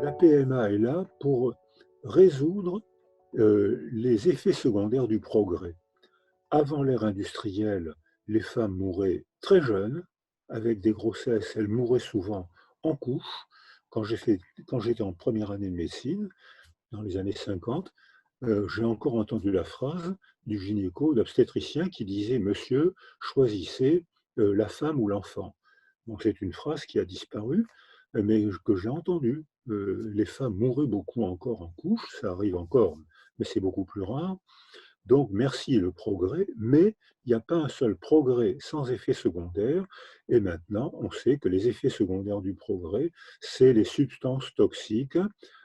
La PMA est là pour résoudre les effets secondaires du progrès. Avant l'ère industrielle, les femmes mouraient très jeunes, avec des grossesses, elles mouraient souvent en couche. Quand quand j'étais en première année de médecine, dans les années 50, j'ai encore entendu la phrase du gynéco, d'obstétricien qui disait: «Monsieur, choisissez, la femme ou l'enfant». Donc c'est une phrase qui a disparu, mais que j'ai entendue. Les femmes mouraient beaucoup encore en couches, ça arrive encore, mais c'est beaucoup plus rare. Donc merci le progrès, mais il n'y a pas un seul progrès sans effet secondaire. Et maintenant, on sait que les effets secondaires du progrès, c'est les substances toxiques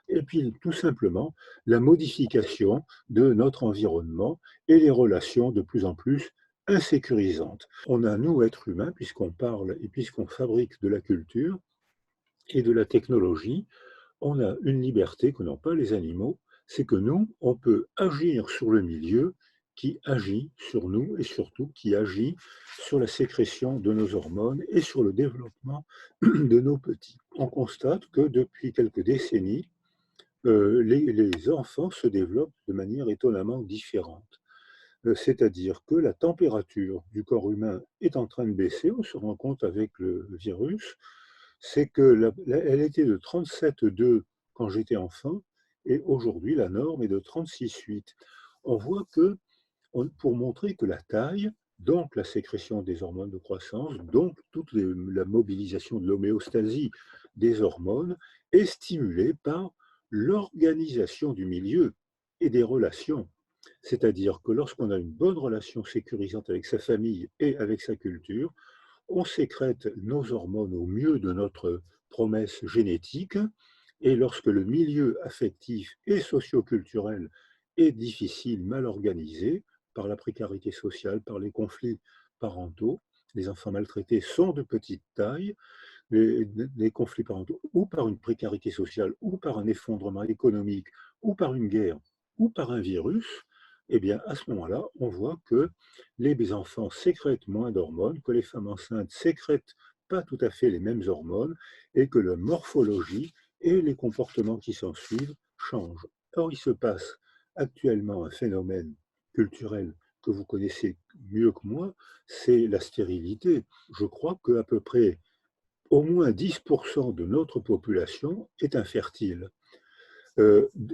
et puis tout simplement la modification de notre environnement et les relations de plus en plus insécurisantes. On a, nous, êtres humains, puisqu'on parle et puisqu'on fabrique de la culture et de la technologie, on a une liberté que n'ont pas les animaux, c'est que nous, on peut agir sur le milieu qui agit sur nous et surtout qui agit sur la sécrétion de nos hormones et sur le développement de nos petits. On constate que depuis quelques décennies, les enfants se développent de manière étonnamment différente. C'est-à-dire que la température du corps humain est en train de baisser, on se rend compte avec le virus, c'est que elle était de 37,2 quand j'étais enfant et aujourd'hui la norme est de 36,8. On voit que, pour montrer que la taille, donc la sécrétion des hormones de croissance, donc la mobilisation de l'homéostasie des hormones est stimulée par l'organisation du milieu et des relations. C'est-à-dire que lorsqu'on a une bonne relation sécurisante avec sa famille et avec sa culture, on sécrète nos hormones au mieux de notre promesse génétique, et lorsque le milieu affectif et socioculturel est difficile, mal organisé, par la précarité sociale, par les conflits parentaux, les enfants maltraités sont de petite taille, les conflits parentaux, ou par une précarité sociale, ou par un effondrement économique, ou par une guerre, ou par un virus, eh bien, à ce moment-là, on voit que les enfants sécrètent moins d'hormones, que les femmes enceintes sécrètent pas tout à fait les mêmes hormones, et que la morphologie et les comportements qui s'en suivent changent. Or, il se passe actuellement un phénomène culturel que vous connaissez mieux que moi, c'est la stérilité. Je crois qu'à peu près au moins 10% de notre population est infertile.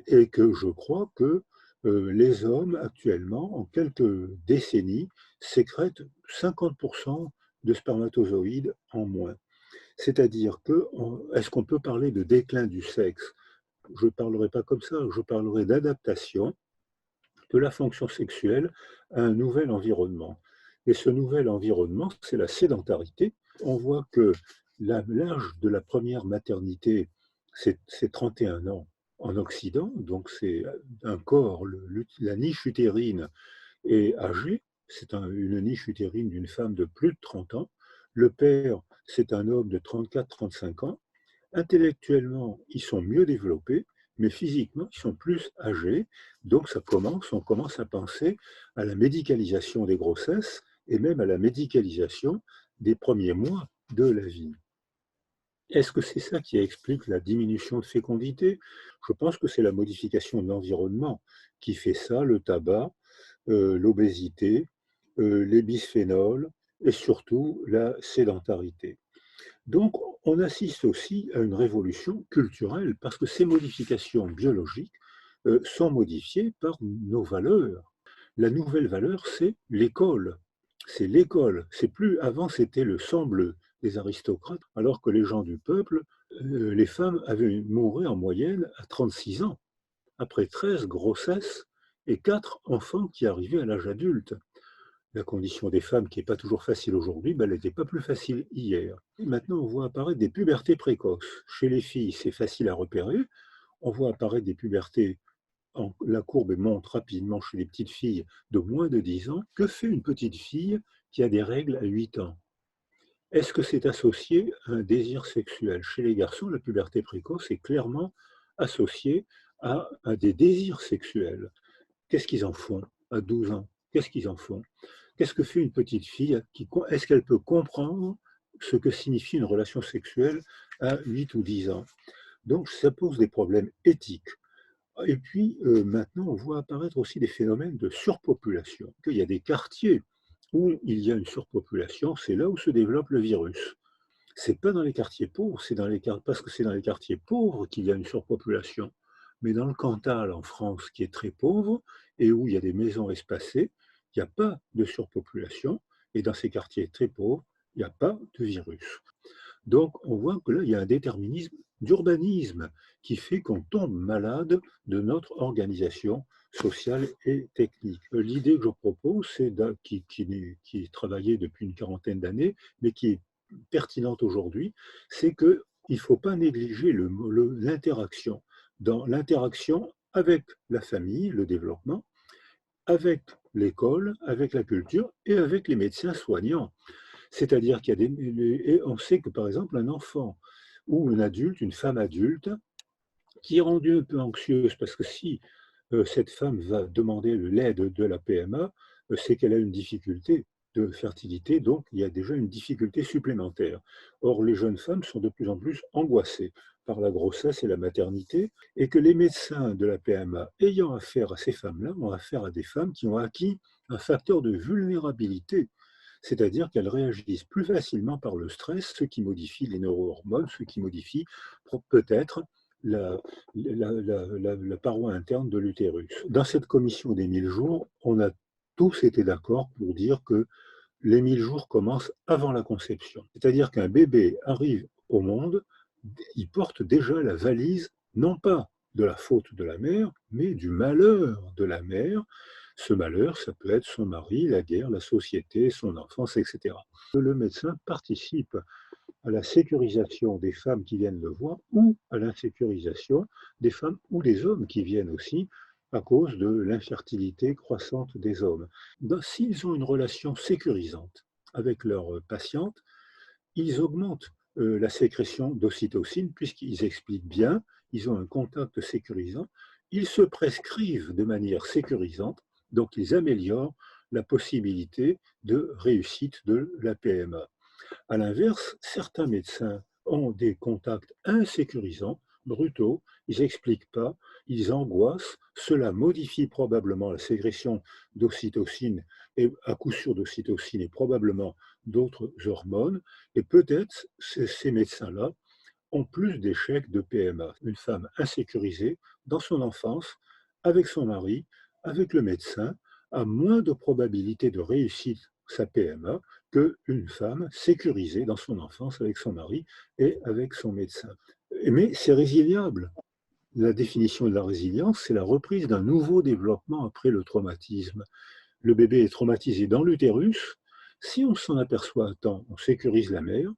Et que je crois que les hommes actuellement, en quelques décennies, sécrètent 50% de spermatozoïdes en moins. C'est-à-dire que, est-ce qu'on peut parler de déclin du sexe? Je ne parlerai pas comme ça, je parlerai d'adaptation de la fonction sexuelle à un nouvel environnement. Et ce nouvel environnement, c'est la sédentarité. On voit que l'âge de la première maternité, c'est 31 ans en Occident, donc c'est un corps, la niche utérine est âgée, c'est une niche utérine d'une femme de plus de 30 ans. Le père, c'est un homme de 34-35 ans. Intellectuellement, ils sont mieux développés, mais physiquement, ils sont plus âgés. Donc on commence à penser à la médicalisation des grossesses et même à la médicalisation des premiers mois de la vie. Est-ce que c'est ça qui explique la diminution de fécondité? Je pense que c'est la modification de l'environnement qui fait ça, le tabac, l'obésité, les bisphénols et surtout la sédentarité. Donc, on assiste aussi à une révolution culturelle parce que ces modifications biologiques sont modifiées par nos valeurs. La nouvelle valeur, c'est l'école. C'est l'école. C'est plus avant, c'était le sang bleu des aristocrates, alors que les gens du peuple, les femmes avaient mouru en moyenne à 36 ans, après 13 grossesses et 4 enfants qui arrivaient à l'âge adulte. La condition des femmes, qui n'est pas toujours facile aujourd'hui, ben, elle n'était pas plus facile hier. Et maintenant, on voit apparaître des pubertés précoces. Chez les filles, c'est facile à repérer. On voit apparaître des pubertés, la courbe monte rapidement chez les petites filles de moins de 10 ans. Que fait une petite fille qui a des règles à 8 ans? Est-ce que c'est associé à un désir sexuel? Chez les garçons, la puberté précoce est clairement associée à des désirs sexuels. Qu'est-ce qu'ils en font à 12 ans? Qu'est-ce qu'ils en font? Qu'est-ce que fait une petite fille? Est-ce qu'elle peut comprendre ce que signifie une relation sexuelle à 8 ou 10 ans. Donc ça pose des problèmes éthiques. Et puis maintenant, on voit apparaître aussi des phénomènes de surpopulation. Il y a des quartiers où il y a une surpopulation, c'est là où se développe le virus. C'est pas dans les quartiers pauvres, c'est parce que c'est dans les quartiers pauvres qu'il y a une surpopulation. Mais dans le Cantal, en France, qui est très pauvre et où il y a des maisons espacées, il n'y a pas de surpopulation. Et dans ces quartiers très pauvres, il n'y a pas de virus. Donc, on voit que là, il y a un déterminisme d'urbanisme qui fait qu'on tombe malade de notre organisation sociale et technique. L'idée que je propose, qui est travaillée depuis une quarantaine d'années, mais qui est pertinente aujourd'hui, c'est qu'il ne faut pas négliger l'interaction. Dans l'interaction avec la famille, le développement, avec l'école, avec la culture et avec les médecins soignants. C'est-à-dire qu'il y a et on sait que par exemple un enfant ou un adulte, une femme adulte, qui est rendue un peu anxieuse parce que si cette femme va demander l'aide de la PMA, c'est qu'elle a une difficulté de fertilité, donc il y a déjà une difficulté supplémentaire. Or, les jeunes femmes sont de plus en plus angoissées par la grossesse et la maternité, et que les médecins de la PMA ayant affaire à ces femmes-là ont affaire à des femmes qui ont acquis un facteur de vulnérabilité, c'est-à-dire qu'elles réagissent plus facilement par le stress, ce qui modifie les neurohormones, ce qui modifie peut-être la paroi interne de l'utérus. Dans cette commission des 1000 jours, on a tous été d'accord pour dire que les 1000 jours commencent avant la conception. C'est-à-dire qu'un bébé arrive au monde, il porte déjà la valise, non pas de la faute de la mère, mais du malheur de la mère. Ce malheur, ça peut être son mari, la guerre, la société, son enfance, etc. Le médecin participe à la sécurisation des femmes qui viennent le voir ou à l'insécurisation des femmes ou des hommes qui viennent aussi à cause de l'infertilité croissante des hommes. S'ils ont une relation sécurisante avec leurs patientes, ils augmentent la sécrétion d'ocytocine puisqu'ils expliquent bien, ils ont un contact sécurisant, ils se prescrivent de manière sécurisante, donc ils améliorent la possibilité de réussite de la PMA. À l'inverse, certains médecins ont des contacts insécurisants, brutaux, ils n'expliquent pas, ils angoissent, cela modifie probablement la sécrétion d'ocytocine, et à coup sûr d'ocytocine et probablement d'autres hormones, et peut-être ces médecins-là ont plus d'échecs de PMA. Une femme insécurisée dans son enfance, avec son mari, avec le médecin, a moins de probabilité de réussite sa PMA qu'une femme sécurisée dans son enfance avec son mari et avec son médecin. Mais c'est résiliable. La définition de la résilience, c'est la reprise d'un nouveau développement après le traumatisme. Le bébé est traumatisé dans l'utérus. Si on s'en aperçoit à temps, on sécurise la mère,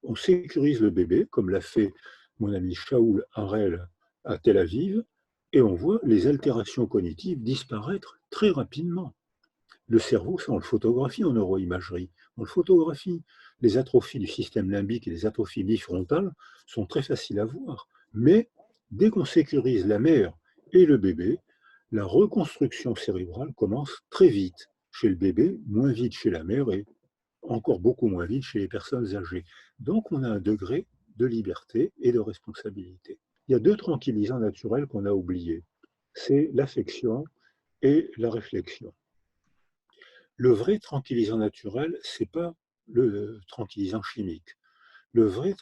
on sécurise le bébé, comme l'a fait mon ami Shaoul Harel à Tel Aviv, et on voit les altérations cognitives disparaître très rapidement. Le cerveau, ça, on le photographie en neuroimagerie. On le photographie. Les atrophies du système limbique et les atrophies bifrontales sont très faciles à voir. Mais dès qu'on sécurise la mère et le bébé, la reconstruction cérébrale commence très vite chez le bébé, moins vite chez la mère et encore beaucoup moins vite chez les personnes âgées. Donc on a un degré de liberté et de responsabilité. Il y a deux tranquillisants naturels qu'on a oubliés. C'est l'affection et la réflexion. Le vrai tranquillisant naturel, ce n'est pas le tranquillisant chimique. Le vrai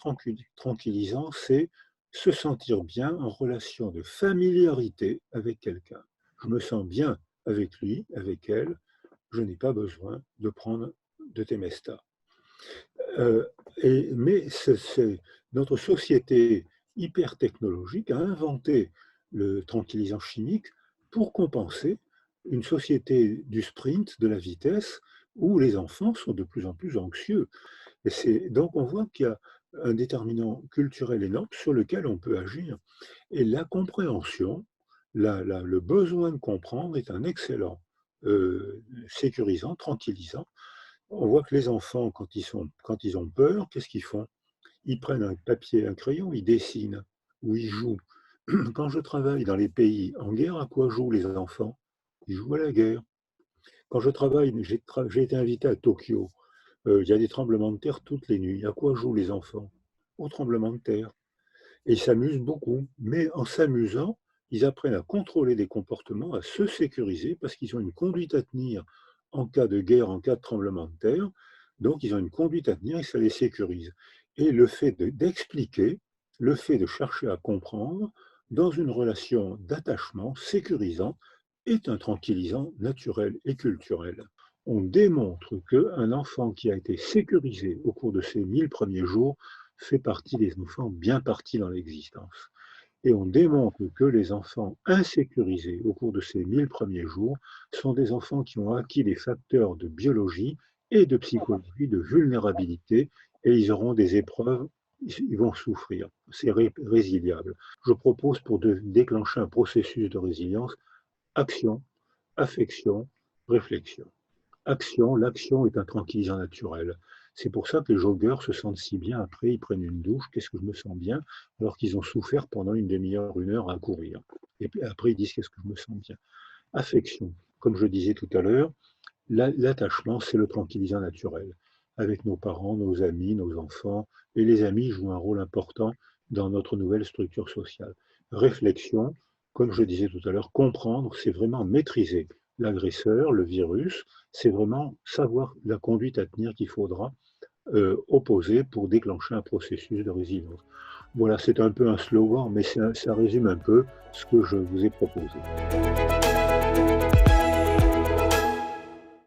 tranquillisant, c'est se sentir bien en relation de familiarité avec quelqu'un. Je me sens bien avec lui, avec elle, je n'ai pas besoin de prendre de Temesta. Mais notre société hyper technologique a inventé le tranquillisant chimique pour compenser une société du sprint, de la vitesse, où les enfants sont de plus en plus anxieux. Donc on voit qu'il y a un déterminant culturel énorme sur lequel on peut agir. Et la compréhension, le besoin de comprendre est un excellent sécurisant, tranquillisant. On voit que les enfants, quand ils ont peur, qu'est-ce qu'ils font? Ils prennent un papier, un crayon, ils dessinent ou ils jouent. Quand je travaille dans les pays en guerre, à quoi jouent les enfants? Ils jouent à la guerre. Quand je travaille, j'ai été invité à Tokyo. Il y a des tremblements de terre toutes les nuits. À quoi jouent les enfants? Aux tremblements de terre. Et ils s'amusent beaucoup, mais en s'amusant, ils apprennent à contrôler des comportements, à se sécuriser parce qu'ils ont une conduite à tenir en cas de guerre, en cas de tremblement de terre. Donc ils ont une conduite à tenir et ça les sécurise. Et le fait d'expliquer, le fait de chercher à comprendre dans une relation d'attachement sécurisant est un tranquillisant naturel et culturel. On démontre qu'un enfant qui a été sécurisé au cours de ses 1000 premiers jours fait partie des enfants bien partis dans l'existence. Et on démontre que les enfants insécurisés au cours de ces 1000 premiers jours sont des enfants qui ont acquis des facteurs de biologie et de psychologie, de vulnérabilité, et ils auront des épreuves, ils vont souffrir. C'est résiliable. Je propose pour déclencher un processus de résilience, action, affection, réflexion. Action, l'action est un tranquillisant naturel. C'est pour ça que les joggeurs se sentent si bien après, ils prennent une douche, qu'est-ce que je me sens bien, alors qu'ils ont souffert pendant une demi-heure, une heure à courir. Et puis après, ils disent qu'est-ce que je me sens bien. Affection, comme je disais tout à l'heure, l'attachement, c'est le tranquillisant naturel. Avec nos parents, nos amis, nos enfants, et les amis jouent un rôle important dans notre nouvelle structure sociale. Réflexion, comme je disais tout à l'heure, comprendre, c'est vraiment maîtriser l'agresseur, le virus, c'est vraiment savoir la conduite à tenir qu'il faudra opposer pour déclencher un processus de résilience. Voilà, c'est un peu un slogan, mais ça résume un peu ce que je vous ai proposé.